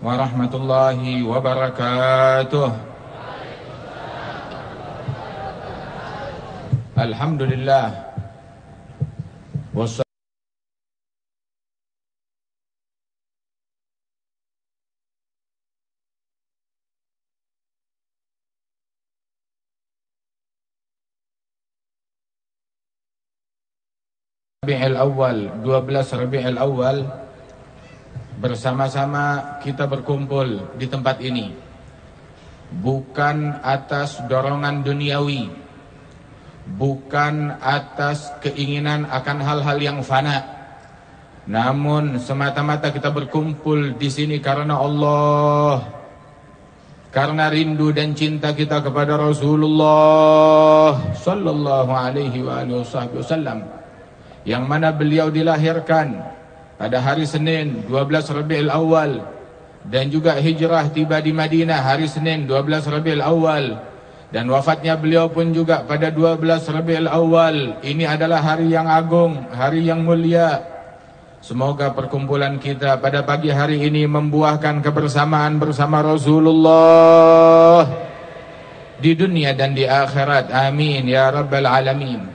warahmatullahi wabarakatuh. Alhamdulillah. Rabiul Awal, 12 Rabiul Awal, bersama-sama kita berkumpul di tempat ini bukan atas dorongan duniawi, bukan atas keinginan akan hal-hal yang fana, namun semata-mata kita berkumpul di sini karena Allah, karena rindu dan cinta kita kepada Rasulullah sallallahu alaihi wasallam, yang mana beliau dilahirkan pada hari Senin 12 Rabiul Awal, dan juga hijrah tiba di Madinah hari Senin 12 Rabiul Awal, dan wafatnya beliau pun juga pada 12 Rabiul Awal. Ini adalah hari yang agung, hari yang mulia. Semoga perkumpulan kita pada pagi hari ini membuahkan kebersamaan bersama Rasulullah di dunia dan di akhirat. Amin ya rabbal alamin.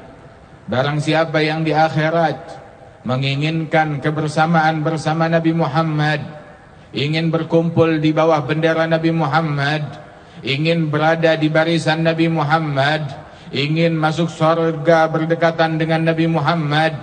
Barang siapa yang di akhirat menginginkan kebersamaan bersama Nabi Muhammad, ingin berkumpul di bawah bendera Nabi Muhammad, ingin berada di barisan Nabi Muhammad, ingin masuk surga berdekatan dengan Nabi Muhammad,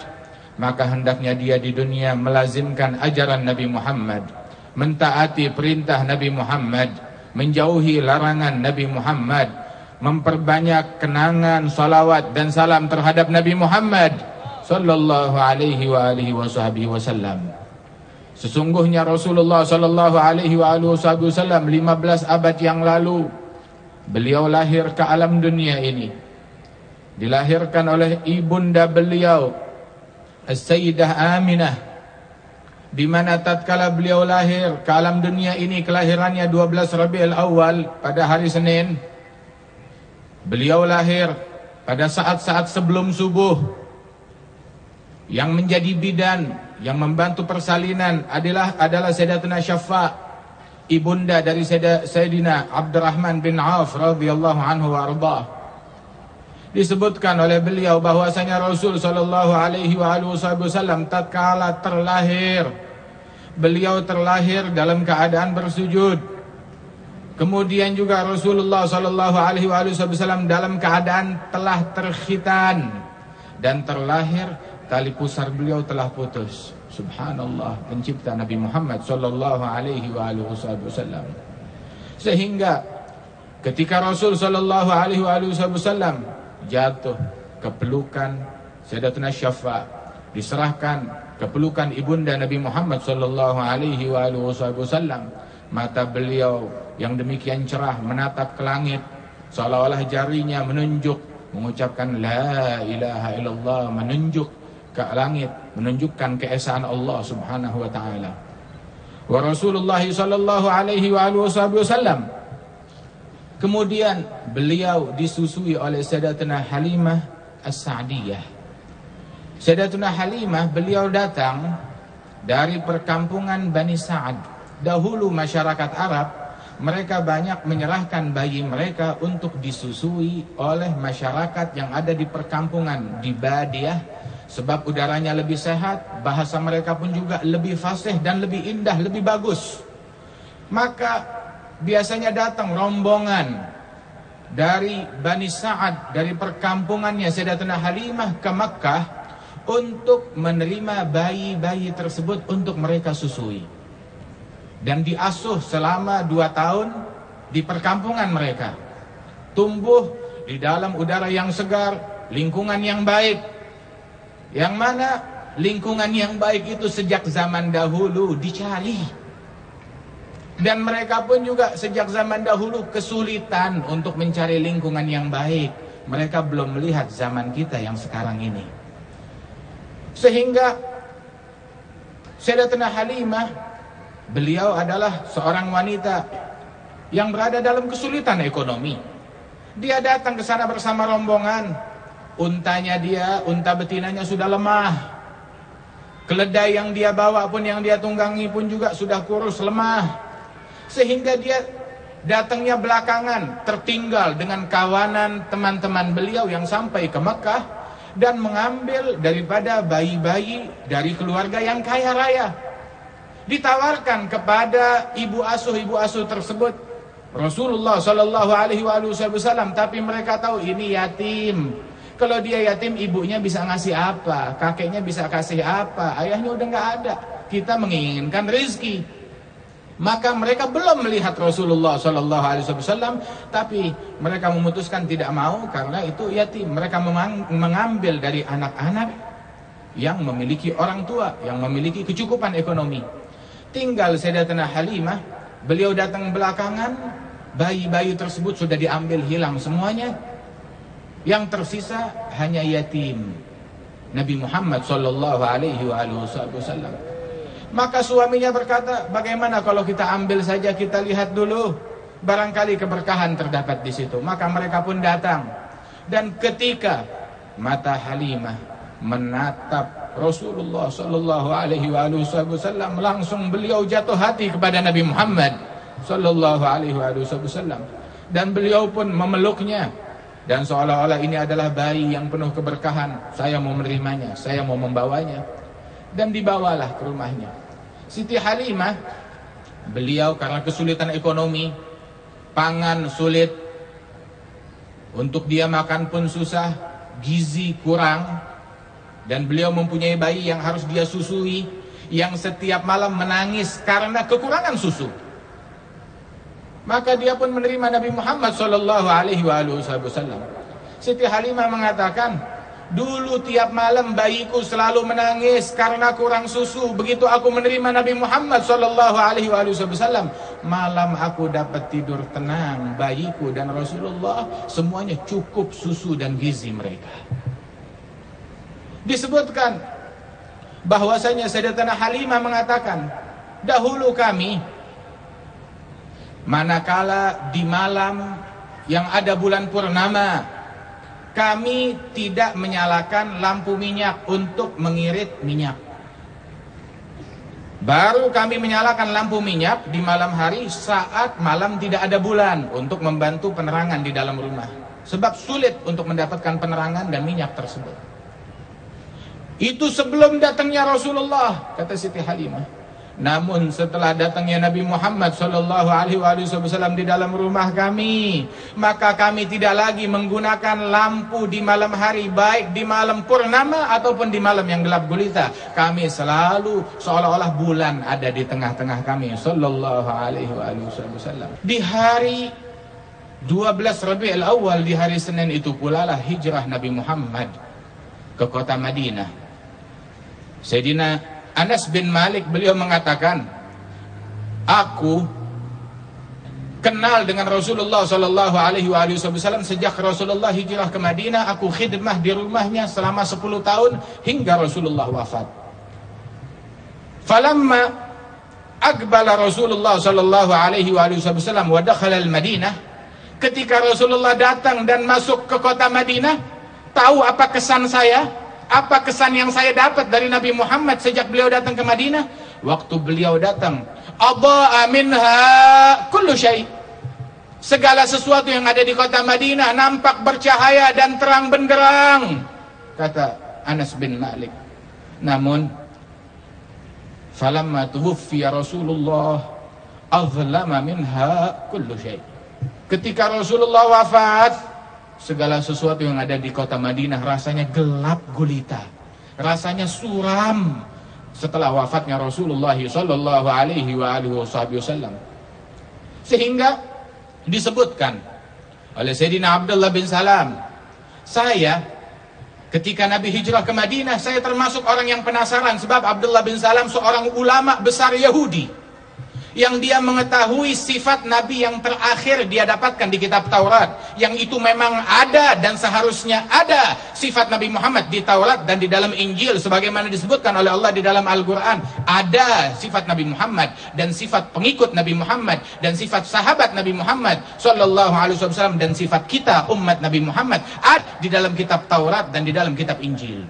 maka hendaknya dia di dunia melazimkan ajaran Nabi Muhammad, mentaati perintah Nabi Muhammad, menjauhi larangan Nabi Muhammad, memperbanyak kenangan, salawat dan salam terhadap Nabi Muhammad sallallahu alaihi wa alihi wasallam. Sesungguhnya Rasulullah sallallahu alaihi wa alihi wasallam 15 abad yang lalu beliau lahir ke alam dunia ini. Dilahirkan oleh ibunda beliau As-Sayyidah Aminah, di mana tatkala beliau lahir ke alam dunia ini, kelahirannya 12 Rabiul Awal pada hari Senin. Beliau lahir pada saat-saat sebelum subuh. Yang menjadi bidan, yang membantu persalinan adalah Sayyidatuna Syafa, ibunda dari Sayyidina Abdurrahman bin Auf radhiyallahu anhu wa ardhah. Disebutkan oleh beliau bahwasanya Rasul sallallahu alaihi wasallam tatkala terlahir, beliau terlahir dalam keadaan bersujud. Kemudian juga Rasulullah sallallahu alaihi wasallam dalam keadaan telah terkhitan dan terlahir, tali pusar beliau telah putus. Subhanallah, pencipta Nabi Muhammad sallallahu alaihi wasallam. Sehingga ketika Rasul sallallahu alaihi wasallam jatuh ke pelukan Sayyidatuna Syafa, diserahkan ke pelukan ibunda Nabi Muhammad sallallahu alaihi wasallam, mata beliau yang demikian cerah menatap ke langit, seolah-olah jarinya menunjuk, mengucapkan la ilaha illallah, menunjuk ke langit, menunjukkan keesaan Allah subhanahu wa ta'ala. Wa Rasulullah sallallahu alaihi wasallam, kemudian beliau disusui oleh Sayyidatuna Halimah As-Sa'diyah. Sayyidatuna Halimah, beliau datang dari perkampungan Bani Sa'ad. Dahulu masyarakat Arab, mereka banyak menyerahkan bayi mereka untuk disusui oleh masyarakat yang ada di perkampungan, di Badiah, sebab udaranya lebih sehat, bahasa mereka pun juga lebih fasih dan lebih indah, lebih bagus. Maka biasanya datang rombongan dari Bani Sa'ad, dari perkampungannya Sayyidatuna Halimah ke Makkah untuk menerima bayi-bayi tersebut untuk mereka susui dan diasuh selama 2 tahun di perkampungan mereka. Tumbuh di dalam udara yang segar, lingkungan yang baik. Yang mana lingkungan yang baik itu sejak zaman dahulu dicari. Dan mereka pun juga sejak zaman dahulu kesulitan untuk mencari lingkungan yang baik. Mereka belum melihat zaman kita yang sekarang ini. Sehingga Sayyidatuna Halimah, beliau adalah seorang wanita yang berada dalam kesulitan ekonomi. Dia datang ke sana bersama rombongan. Untanya dia, unta betinanya sudah lemah. Keledai yang dia bawa pun, yang dia tunggangi pun juga sudah kurus, lemah. sehingga dia datangnya belakangan, tertinggal dengan kawanan teman-teman beliau yang sampai ke Mekah dan mengambil daripada bayi-bayi dari keluarga yang kaya raya. Ditawarkan kepada ibu asuh tersebut Rasulullah Shallallahu Alaihi Wasallam, tapi mereka tahu ini yatim. Kalau dia yatim, ibunya bisa ngasih apa, kakeknya bisa kasih apa, ayahnya udah nggak ada. Kita menginginkan rezeki, maka mereka belum melihat Rasulullah Shallallahu Alaihi Wasallam, tapi mereka memutuskan tidak mau karena itu yatim. Mereka mengambil dari anak-anak yang memiliki orang tua, yang memiliki kecukupan ekonomi. Tinggal Sayyidatina Halimah, beliau datang belakangan, bayi-bayi tersebut sudah diambil hilang semuanya. Yang tersisa hanya yatim Nabi Muhammad Sallallahu Alaihi Wasallam. Maka suaminya berkata, bagaimana kalau kita ambil saja, kita lihat dulu, barangkali keberkahan terdapat di situ. Maka mereka pun datang, dan ketika mata Halimah menatap Rasulullah Sallallahu Alaihi Wasallam, langsung beliau jatuh hati kepada Nabi Muhammad Sallallahu Alaihi Wasallam, dan beliau pun memeluknya. Dan seolah-olah ini adalah bayi yang penuh keberkahan. Saya mau menerimanya, saya mau membawanya. Dan dibawalah ke rumahnya. Siti Halimah, beliau karena kesulitan ekonomi, pangan sulit, untuk dia makan pun susah, gizi kurang, dan beliau mempunyai bayi yang harus dia susui, yang setiap malam menangis karena kekurangan susu. Maka dia pun menerima Nabi Muhammad Sallallahu Alaihi Wasallam. Siti Halimah mengatakan, dulu tiap malam bayiku selalu menangis karena kurang susu. Begitu aku menerima Nabi Muhammad Sallallahu Alaihi Wasallam, malam aku dapat tidur tenang. Bayiku dan Rasulullah semuanya cukup susu dan gizi mereka. Disebutkan bahwasanya Sayyidatina Halimah mengatakan, dahulu kami, manakala di malam yang ada bulan purnama, kami tidak menyalakan lampu minyak untuk mengirit minyak. Baru kami menyalakan lampu minyak di malam hari saat malam tidak ada bulan, untuk membantu penerangan di dalam rumah. Sebab sulit untuk mendapatkan penerangan dan minyak tersebut. Itu sebelum datangnya Rasulullah, kata Siti Halimah. Namun setelah datangnya Nabi Muhammad Sallallahu Alaihi Wasallam di dalam rumah kami, maka kami tidak lagi menggunakan lampu di malam hari, baik di malam purnama ataupun di malam yang gelap gulita. Kami selalu seolah-olah bulan ada di tengah-tengah kami. Sallallahu Alaihi Wasallam. Di hari 12 Rabiul Awal, di hari Senin itu pula lah hijrah Nabi Muhammad ke kota Madinah. Sayyidina Anas bin Malik, beliau mengatakan, aku kenal dengan Rasulullah Sallallahu Alaihi Wasallam sejak Rasulullah hijrah ke Madinah. Aku khidmah di rumahnya selama 10 tahun hingga Rasulullah wafat. Falamma aqbala Rasulullah Sallallahu Alaihi Wasallam wa dakhala al-Madinah, ketika Rasulullah datang dan masuk ke kota Madinah, tahu apa kesan saya? Apa kesan yang saya dapat dari Nabi Muhammad sejak beliau datang ke Madinah? Waktu beliau datang, adha'a minha kullu syai'. Segala sesuatu yang ada di kota Madinah nampak bercahaya dan terang benderang, kata Anas bin Malik. Namun falamma tuwuffiya Rasulullah azlama minha kullu syai'. Ketika Rasulullah wafat, segala sesuatu yang ada di kota Madinah rasanya gelap gulita, rasanya suram setelah wafatnya Rasulullah Sallallahu Alaihi Wasallam. Sehingga disebutkan oleh Sayyidina Abdullah bin Salam, saya ketika Nabi hijrah ke Madinah, saya termasuk orang yang penasaran, sebab Abdullah bin Salam seorang ulama besar Yahudi yang dia mengetahui sifat Nabi yang terakhir dia dapatkan di kitab Taurat, yang itu memang ada dan seharusnya ada sifat Nabi Muhammad di Taurat dan di dalam Injil, sebagaimana disebutkan oleh Allah di dalam Al-Quran. Ada sifat Nabi Muhammad dan sifat pengikut Nabi Muhammad dan sifat sahabat Nabi Muhammad Sallallahu Alaihi Wasallam dan sifat kita umat Nabi Muhammad ada di dalam kitab Taurat dan di dalam kitab Injil.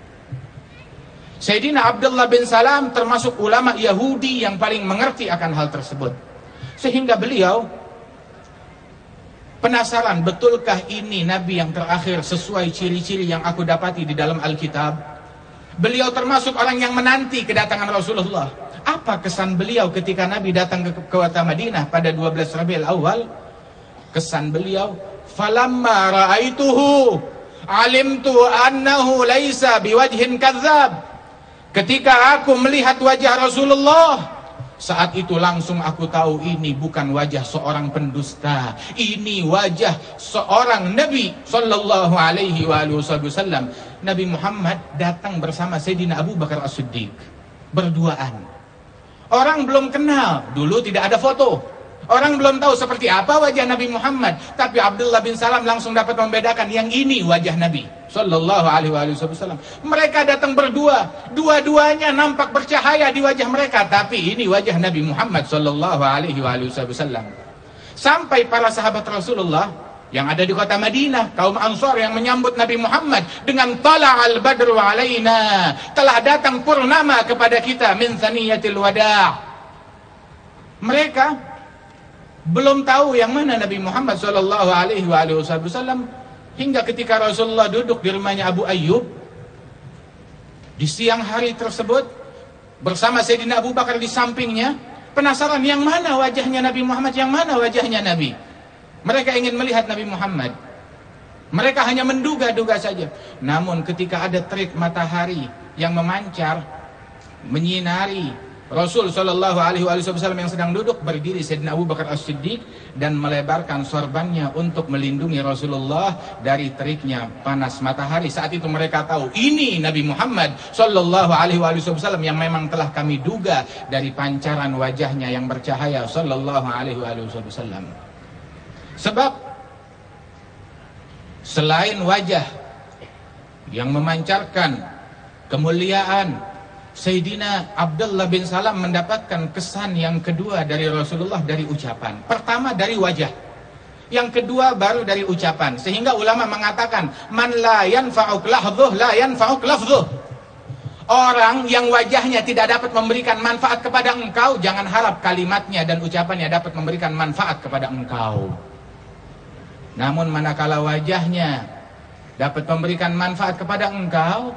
Sayyidina Abdullah bin Salam termasuk ulama Yahudi yang paling mengerti akan hal tersebut. Sehingga beliau penasaran, betulkah ini Nabi yang terakhir sesuai ciri-ciri yang aku dapati di dalam Alkitab? Beliau termasuk orang yang menanti kedatangan Rasulullah. Apa kesan beliau ketika Nabi datang ke kota Madinah pada 12 Rabiul Awal? Kesan beliau, falamma ra'aituhu alimtu annahu laisa biwajhin kadzab. Ketika aku melihat wajah Rasulullah, saat itu langsung aku tahu ini bukan wajah seorang pendusta. Ini wajah seorang Nabi sallallahu alaihi wasallam. Nabi Muhammad datang bersama Sayyidina Abu Bakar As-Siddiq berduaan. Orang belum kenal, dulu tidak ada foto. Orang belum tahu seperti apa wajah Nabi Muhammad, tapi Abdullah bin Salam langsung dapat membedakan yang ini wajah Nabi sallallahu alaihi wasallam. Mereka datang berdua, dua-duanya nampak bercahaya di wajah mereka, tapi ini wajah Nabi Muhammad sallallahu alaihi wasallam. Sampai para sahabat Rasulullah yang ada di kota Madinah, kaum Ansar yang menyambut Nabi Muhammad dengan tala'al badru alaina, telah datang purnama kepada kita min thaniyatil wada'. Mereka belum tahu yang mana Nabi Muhammad sallallahu alaihi wasallam hingga ketika Rasulullah duduk di rumahnya Abu Ayyub di siang hari tersebut bersama Sayyidina Abu Bakar di sampingnya, penasaran yang mana wajahnya Nabi Muhammad, yang mana wajahnya Nabi. Mereka ingin melihat Nabi Muhammad. Mereka hanya menduga-duga saja. Namun ketika ada terik matahari yang memancar menyinari Rasul sallallahu alaihi wasallam yang sedang duduk, berdiri Sayyidina Abu Bakar As-Siddiq dan melebarkan sorbannya untuk melindungi Rasulullah dari teriknya panas matahari. Saat itu mereka tahu ini Nabi Muhammad sallallahu alaihi wasallam yang memang telah kami duga dari pancaran wajahnya yang bercahaya sallallahu alaihi wasallam. Sebab selain wajah yang memancarkan kemuliaan, Sayyidina Abdullah bin Salam mendapatkan kesan yang kedua dari Rasulullah dari ucapan. Pertama dari wajah, yang kedua baru dari ucapan. Sehingga ulama mengatakan, man la yanfa'uk lahdhuh la yanfa'uk lafdhuh. Orang yang wajahnya tidak dapat memberikan manfaat kepada engkau, jangan harap kalimatnya dan ucapannya dapat memberikan manfaat kepada engkau. Namun manakala wajahnya dapat memberikan manfaat kepada engkau,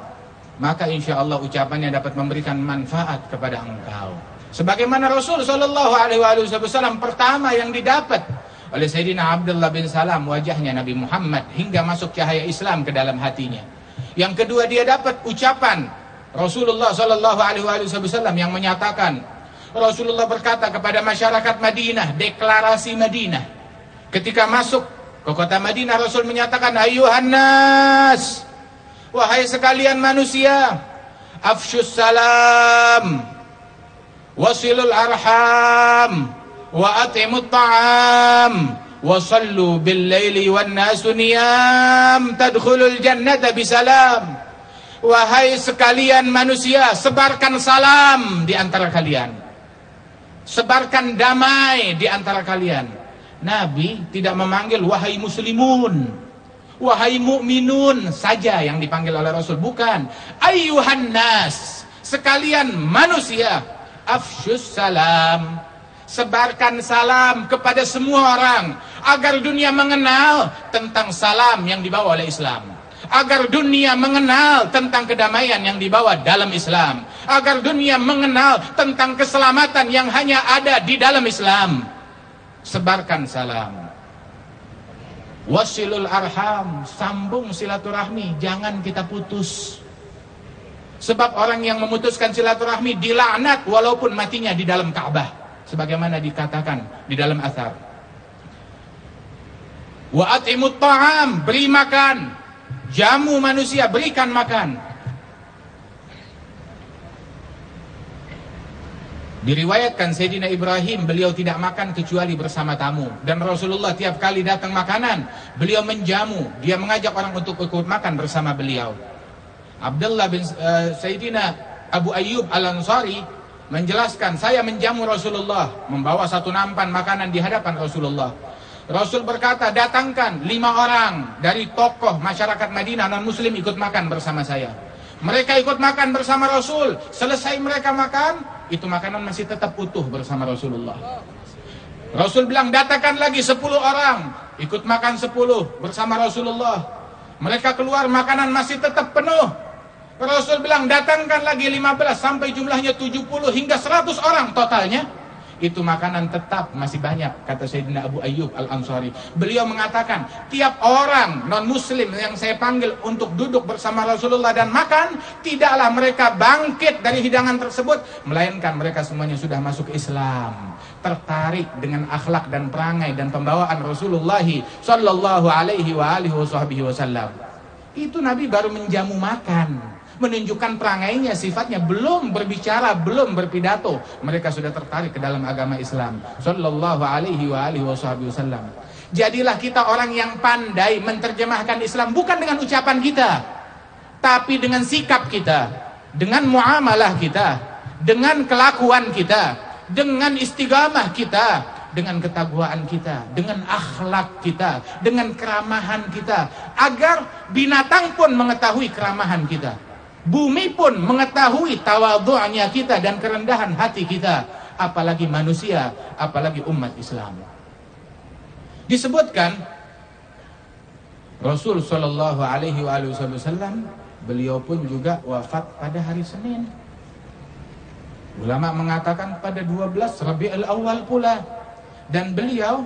maka insya Allah ucapannya dapat memberikan manfaat kepada engkau. Sebagaimana Rasul sallallahu alaihi wasallam pertama yang didapat oleh Sayyidina Abdullah bin Salam wajahnya Nabi Muhammad hingga masuk cahaya Islam ke dalam hatinya. Yang kedua dia dapat ucapan Rasulullah sallallahu alaihi wasallam yang menyatakan, Rasulullah berkata kepada masyarakat Madinah, deklarasi Madinah. Ketika masuk ke kota Madinah, Rasul menyatakan, ayuhan nas, wahai sekalian manusia, afsyus salam, wasilul arham, wa atimut ta'am, wa sallu bil laili wan nasu niyam, tadkhulul jannata bisalam. Wahai sekalian manusia, sebarkan salam di antara kalian, sebarkan damai di antara kalian. Nabi tidak memanggil wahai muslimun, wahai mukminun saja yang dipanggil oleh Rasul, bukan. Ayyuhan nas, sekalian manusia, afsyus salam, sebarkan salam kepada semua orang agar dunia mengenal tentang salam yang dibawa oleh Islam, agar dunia mengenal tentang kedamaian yang dibawa dalam Islam, agar dunia mengenal tentang keselamatan yang hanya ada di dalam Islam. Sebarkan salam. Wasilul arham, sambung silaturahmi, jangan kita putus. Sebab orang yang memutuskan silaturahmi dilaknat walaupun matinya di dalam Ka'bah, sebagaimana dikatakan di dalam athar. Wa atimut ta'am, beri makan, jamu manusia, berikan makan. Diriwayatkan Sayyidina Ibrahim, beliau tidak makan kecuali bersama tamu. Dan Rasulullah tiap kali datang makanan, beliau menjamu, dia mengajak orang untuk ikut makan bersama beliau. Abdullah bin Sayyidina Abu Ayyub Al-Ansari menjelaskan, saya menjamu Rasulullah, membawa satu nampan makanan di hadapan Rasulullah. Rasul berkata, datangkan 5 orang dari tokoh masyarakat Madinah non-muslim ikut makan bersama saya. Mereka ikut makan bersama Rasul. Selesai mereka makan, itu makanan masih tetap utuh bersama Rasulullah. Rasul bilang datangkan lagi 10 orang, ikut makan 10 bersama Rasulullah. Mereka keluar, makanan masih tetap penuh. Rasul bilang datangkan lagi 15 sampai jumlahnya 70 hingga 100 orang totalnya. Itu makanan tetap masih banyak, kata Sayyidina Abu Ayyub Al-Ansari. Beliau mengatakan, tiap orang non-muslim yang saya panggil untuk duduk bersama Rasulullah dan makan, tidaklah mereka bangkit dari hidangan tersebut, melainkan mereka semuanya sudah masuk Islam, tertarik dengan akhlak dan perangai dan pembawaan Rasulullah sallallahu alaihi wasallam. Itu Nabi baru menjamu makan, menunjukkan perangainya, sifatnya, belum berbicara, belum berpidato, mereka sudah tertarik ke dalam agama Islam sallallahu alaihi wasallam. Jadilah kita orang yang pandai menerjemahkan Islam, bukan dengan ucapan kita, tapi dengan sikap kita, dengan muamalah kita, dengan kelakuan kita, dengan istiqamah kita, dengan ketakwaan kita, dengan akhlak kita, dengan keramahan kita, agar binatang pun mengetahui keramahan kita. Bumi pun mengetahui tawadhu'nya kita dan kerendahan hati kita, apalagi manusia, apalagi umat Islam. Disebutkan Rasul sallallahu alaihi wasallam, beliau pun juga wafat pada hari Senin. Ulama mengatakan pada 12 Rabiul Awal pula, dan beliau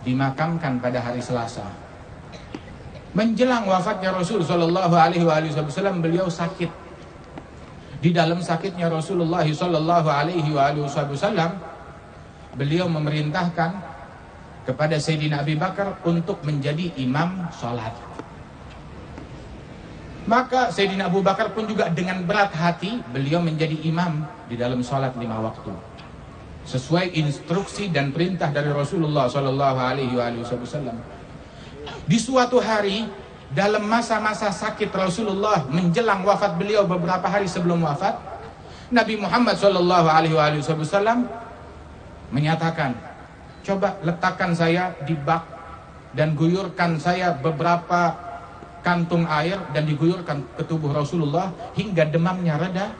dimakamkan pada hari Selasa. Menjelang wafatnya Rasul sallallahu alaihi wasallam, beliau sakit. Di dalam sakitnya Rasulullah sallallahu alaihi wasallam, beliau memerintahkan kepada Sayyidina Abi Bakar untuk menjadi imam salat. Maka Sayyidina Abu Bakar pun juga dengan berat hati beliau menjadi imam di dalam salat 5 waktu, sesuai instruksi dan perintah dari Rasulullah sallallahu alaihi wasallam. Di suatu hari dalam masa-masa sakit Rasulullah menjelang wafat beliau, beberapa hari sebelum wafat, Nabi Muhammad sallallahu alaihi wasallam menyatakan, coba letakkan saya di bak dan guyurkan saya beberapa kantung air dan diguyurkan ke tubuh Rasulullah hingga demamnya reda.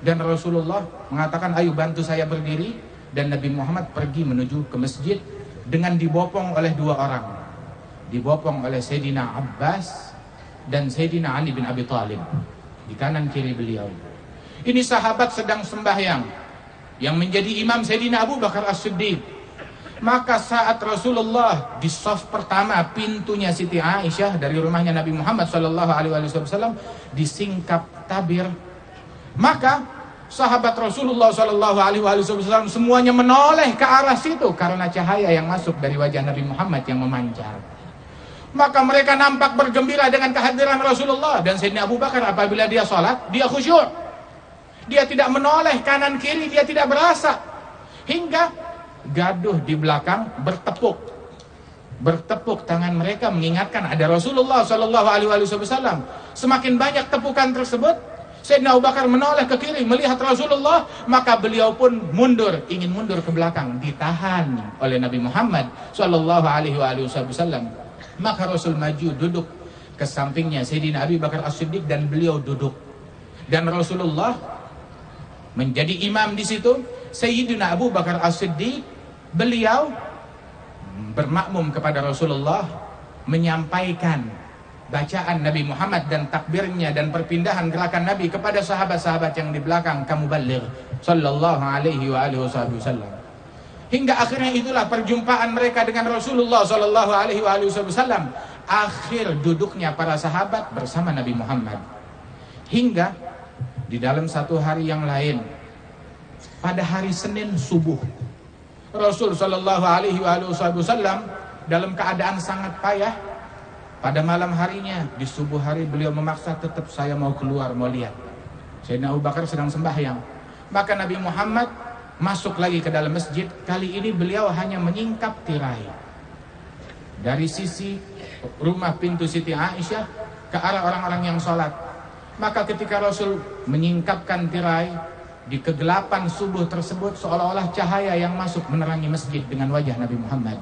Dan Rasulullah mengatakan, ayo bantu saya berdiri. Dan Nabi Muhammad pergi menuju ke masjid dengan dibopong oleh 2 orang, dibopong oleh Sayyidina Abbas dan Sayyidina Ali bin Abi Thalib di kanan kiri beliau. Ini sahabat sedang sembahyang, yang menjadi imam Sayyidina Abu Bakar As-Siddiq. Maka saat Rasulullah di shaf pertama, pintunya Siti Aisyah dari rumahnya Nabi Muhammad SAW disingkap tabir, maka sahabat Rasulullah SAW semuanya menoleh ke arah situ karena cahaya yang masuk dari wajah Nabi Muhammad yang memancar. Maka mereka nampak bergembira dengan kehadiran Rasulullah. Dan Sayyidina Abu Bakar apabila dia sholat, dia khusyuk, dia tidak menoleh kanan kiri, dia tidak berasa, hingga gaduh di belakang bertepuk tangan mereka mengingatkan ada Rasulullah SAW. Semakin banyak tepukan tersebut, Sayyidina Abu Bakar menoleh ke kiri melihat Rasulullah, maka beliau pun mundur, ingin mundur ke belakang, ditahan oleh Nabi Muhammad SAW. Maka Rasul maju duduk ke sampingnya Sayyidina Abi Bakar As-Siddiq dan beliau duduk. Dan Rasulullah menjadi imam di situ. Sayyidina Abu Bakar As-Siddiq, beliau bermakmum kepada Rasulullah, menyampaikan bacaan Nabi Muhammad dan takbirnya dan perpindahan gerakan Nabi kepada sahabat-sahabat yang di belakang, kamu baligh sallallahu alaihi wasallam. Hingga akhirnya itulah perjumpaan mereka dengan Rasulullah sallallahu alaihi wasallam. Akhir duduknya para sahabat bersama Nabi Muhammad. Hingga di dalam satu hari yang lain, pada hari Senin subuh, Rasul sallallahu alaihi wasallam dalam keadaan sangat payah. Pada malam harinya, di subuh hari beliau memaksa, tetap saya mau keluar, mau lihat. Sayyidina Abu Bakar sedang sembahyang. Maka Nabi Muhammad masuk lagi ke dalam masjid. Kali ini beliau hanya menyingkap tirai dari sisi rumah pintu Siti Aisyah ke arah orang-orang yang sholat. Maka ketika Rasul menyingkapkan tirai, di kegelapan subuh tersebut seolah-olah cahaya yang masuk menerangi masjid dengan wajah Nabi Muhammad.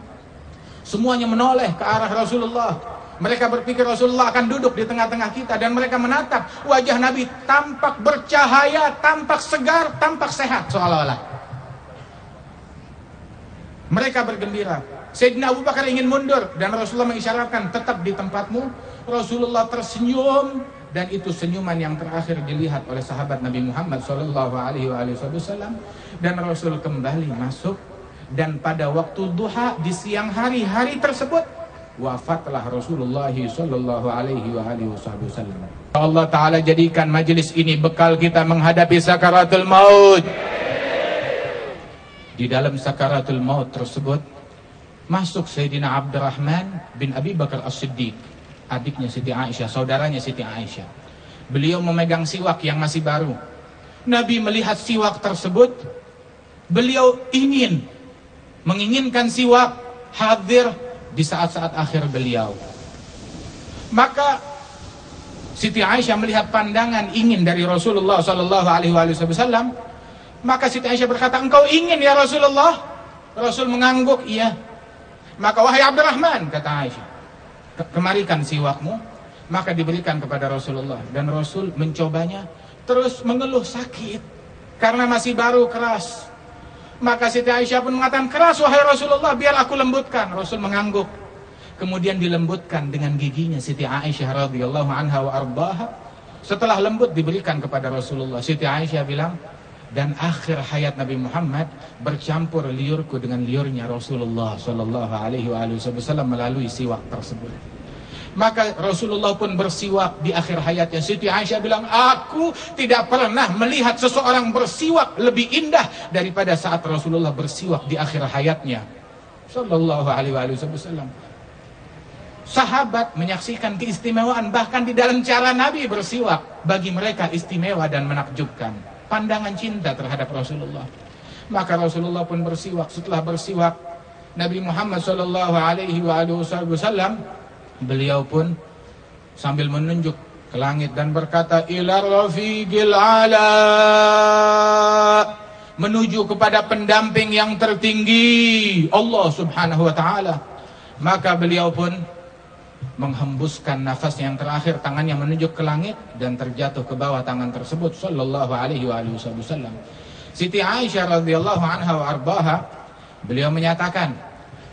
Semuanya menoleh ke arah Rasulullah. Mereka berpikir Rasulullah akan duduk di tengah-tengah kita, dan mereka menatap wajah Nabi, tampak bercahaya, tampak segar, tampak sehat seolah-olah. Mereka bergembira. Sayyidina Abu Bakar ingin mundur dan Rasulullah mengisyaratkan tetap di tempatmu. Rasulullah tersenyum dan itu senyuman yang terakhir dilihat oleh sahabat Nabi Muhammad SAW. Dan Rasul kembali masuk dan pada waktu duha di siang hari tersebut wafatlah Rasulullah SAW. Allah Ta'ala jadikan majelis ini bekal kita menghadapi sakaratul maut. Di dalam sakaratul maut tersebut masuk Sayyidina Abdurrahman bin Abi Bakar As-Siddiq, adiknya Siti Aisyah, saudaranya Siti Aisyah. Beliau memegang siwak yang masih baru. Nabi melihat siwak tersebut, beliau menginginkan siwak hadir di saat-saat akhir beliau. Maka Siti Aisyah melihat pandangan ingin dari Rasulullah SAW. Maka Siti Aisyah berkata, engkau ingin ya Rasulullah? Rasul mengangguk, iya. Maka wahai Abdurrahman, kata Aisyah, kemarikan siwakmu. Maka diberikan kepada Rasulullah. Dan Rasul mencobanya, terus mengeluh sakit karena masih baru, keras. Maka Siti Aisyah pun mengatakan, keras wahai Rasulullah, biar aku lembutkan. Rasul mengangguk. Kemudian dilembutkan dengan giginya Siti Aisyah radhiyallahu anha wa ardaha. Setelah lembut diberikan kepada Rasulullah. Siti Aisyah bilang, dan akhir hayat Nabi Muhammad bercampur liurku dengan liurnya Rasulullah sallallahu alaihi wasallam melalui siwak tersebut. Maka Rasulullah pun bersiwak di akhir hayatnya. Siti Aisyah bilang, aku tidak pernah melihat seseorang bersiwak lebih indah daripada saat Rasulullah bersiwak di akhir hayatnya sallallahu alaihi wasallam. Sahabat menyaksikan keistimewaan bahkan di dalam cara Nabi bersiwak. Bagi mereka istimewa dan menakjubkan. Pandangan cinta terhadap Rasulullah. Maka Rasulullah pun bersiwak. Setelah bersiwak, Nabi Muhammad SAW, beliau pun sambil menunjuk ke langit dan berkata, ila rafiqil ala, menuju kepada pendamping yang tertinggi, Allah Subhanahu wa taala. Maka beliau pun menghembuskan nafas yang terakhir, tangannya menunjuk ke langit dan terjatuh ke bawah tangan tersebut sallallahu alaihi wasallam. Siti Aisyah radhiyallahu anha wa ardaha, beliau menyatakan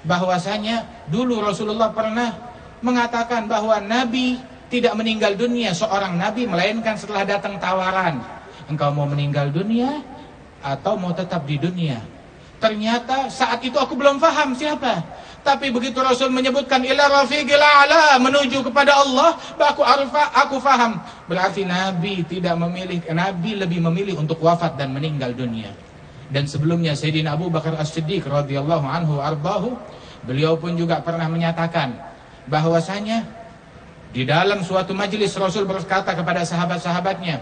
bahwasanya dulu Rasulullah pernah mengatakan bahwa Nabi tidak meninggal dunia seorang nabi melainkan setelah datang tawaran, engkau mau meninggal dunia atau mau tetap di dunia. Ternyata saat itu aku belum paham siapa. Tapi begitu Rasul menyebutkan ila rafiqil a'la, menuju kepada Allah, aku faham. Berarti Nabi lebih memilih untuk wafat dan meninggal dunia. Dan sebelumnya Sayyidina Abu Bakar As-Siddiq radhiyallahu anhu ardahu, beliau pun juga pernah menyatakan bahwasanya di dalam suatu majelis Rasul berkata kepada sahabat-sahabatnya.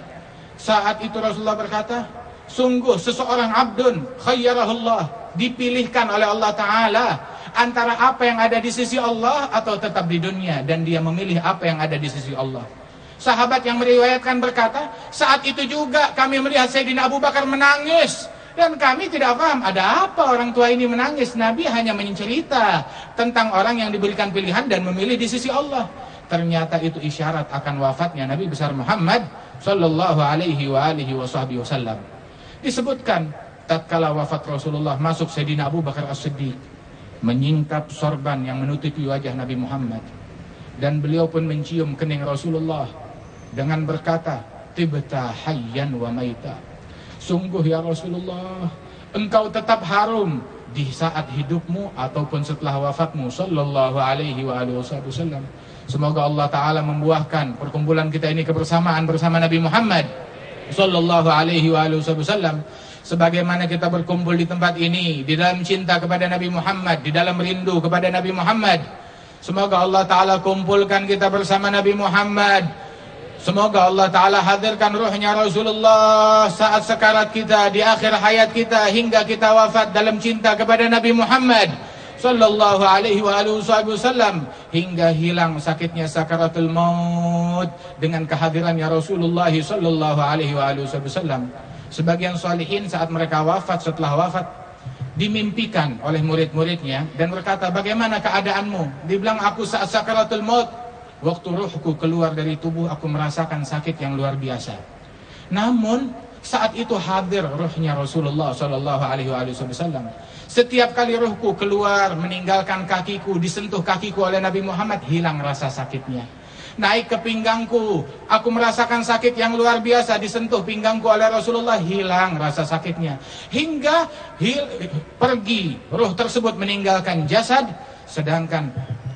Saat itu Rasulullah berkata, sungguh seseorang abdun khayyarahullah, dipilihkan oleh Allah Ta'ala antara apa yang ada di sisi Allah atau tetap di dunia, dan dia memilih apa yang ada di sisi Allah. Sahabat yang meriwayatkan berkata, saat itu juga kami melihat Sayyidina Abu Bakar menangis dan kami tidak paham ada apa orang tua ini menangis. Nabi hanya mencerita tentang orang yang diberikan pilihan dan memilih di sisi Allah. Ternyata itu isyarat akan wafatnya Nabi besar Muhammad sallallahu alaihi wasallam. Disebutkan tatkala wafat Rasulullah, masuk Sayyidina Abu Bakar As-Siddiq, menyingkap sorban yang menutupi wajah Nabi Muhammad, dan beliau pun mencium kening Rasulullah dengan berkata, tibta hayyan wa maita, sungguh ya Rasulullah, engkau tetap harum di saat hidupmu ataupun setelah wafatmu sallallahu alaihi wasallam. Semoga Allah Ta'ala membuahkan perkumpulan kita ini kebersamaan bersama Nabi Muhammad sallallahu alaihi wasallam. Sebagaimana kita berkumpul di tempat ini, di dalam cinta kepada Nabi Muhammad, di dalam rindu kepada Nabi Muhammad. Semoga Allah Ta'ala kumpulkan kita bersama Nabi Muhammad. Semoga Allah Ta'ala hadirkan ruhnya Rasulullah saat sekarat kita, di akhir hayat kita, hingga kita wafat dalam cinta kepada Nabi Muhammad sallallahu alaihi wasallam, hingga hilang sakitnya sakaratul maut dengan kehadirannya Rasulullah sallallahu alaihi wasallam. Sebagian salihin saat mereka wafat, setelah wafat, dimimpikan oleh murid-muridnya dan berkata, bagaimana keadaanmu? Dibilang, aku saat sakaratul maut, waktu ruhku keluar dari tubuh, aku merasakan sakit yang luar biasa. Namun Saat itu hadir ruhnya Rasulullah sallallahu alaihi wasallam. Setiap kali ruhku keluar meninggalkan kakiku, disentuh kakiku oleh Nabi Muhammad, hilang rasa sakitnya. Naik ke pinggangku, aku merasakan sakit yang luar biasa, disentuh pinggangku oleh Rasulullah, hilang rasa sakitnya. Hingga pergi ruh tersebut meninggalkan jasad, sedangkan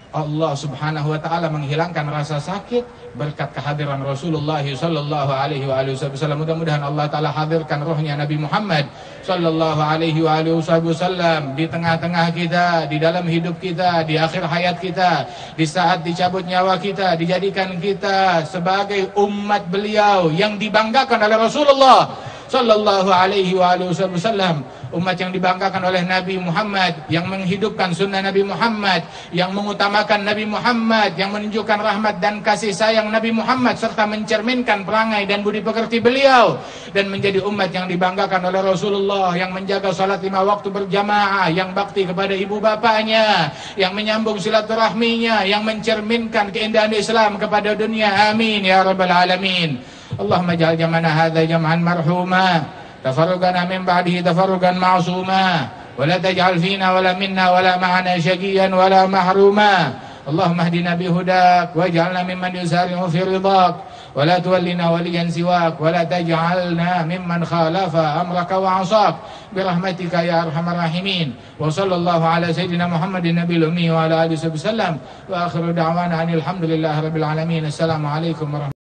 Allah subhanahu wa ta'ala menghilangkan rasa sakit berkat kehadiran Rasulullah sallallahu alaihi wasallam. Mudah-mudahan Allah ta'ala hadirkan rohnya Nabi Muhammad sallallahu alaihi wasallam di tengah-tengah kita, di dalam hidup kita, di akhir hayat kita, di saat dicabut nyawa kita, dijadikan kita sebagai umat beliau yang dibanggakan oleh Rasulullah sallallahu alaihi wasallam. Umat yang dibanggakan oleh Nabi Muhammad, yang menghidupkan sunnah Nabi Muhammad, yang mengutamakan Nabi Muhammad, yang menunjukkan rahmat dan kasih sayang Nabi Muhammad, serta mencerminkan perangai dan budi pekerti beliau, dan menjadi umat yang dibanggakan oleh Rasulullah, yang menjaga salat 5 waktu berjamaah, yang bakti kepada ibu bapaknya, yang menyambung silaturahminya, yang mencerminkan keindahan Islam kepada dunia. Amin ya rabbal alamin. Allahumma ja'al jam'ana hadza jam'an marhuma, تفرقنا من بعده تفرقا معصوما، ولا تجعل فينا ولا منا ولا معنا شقيا ولا محروما. اللهم اهدنا بهداك واجعلنا ممن يسارع في رضاك، ولا تولنا وليا سواك، ولا تجعلنا ممن خالف أمرك وعصاك برحمتك يا أرحم الراحمين. وصلى الله على سيدنا محمد النبي الأمي وعلى آله وسلم، وآخر دعوانا أن الحمد لله رب العالمين. السلام عليكم ورحمة الله.